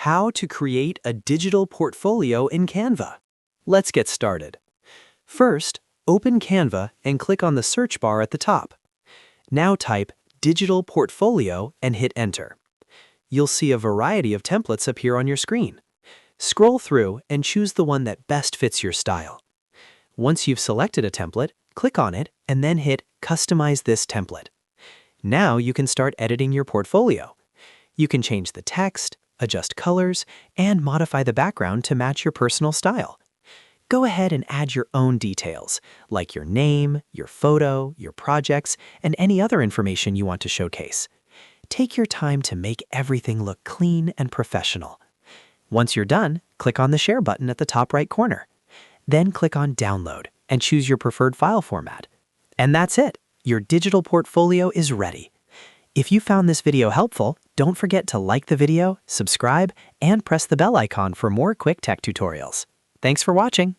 How to create a digital portfolio in Canva. Let's get started. First, open Canva and click on the search bar at the top. Now type Digital Portfolio and hit Enter. You'll see a variety of templates appear on your screen. Scroll through and choose the one that best fits your style. Once you've selected a template, click on it and then hit Customize this template. Now you can start editing your portfolio. You can change the text, adjust colors, and modify the background to match your personal style. Go ahead and add your own details, like your name, your photo, your projects, and any other information you want to showcase. Take your time to make everything look clean and professional. Once you're done, click on the Share button at the top right corner. Then click on Download and choose your preferred file format. And that's it. Your digital portfolio is ready. If you found this video helpful, don't forget to like the video, subscribe, and press the bell icon for more quick tech tutorials. Thanks for watching.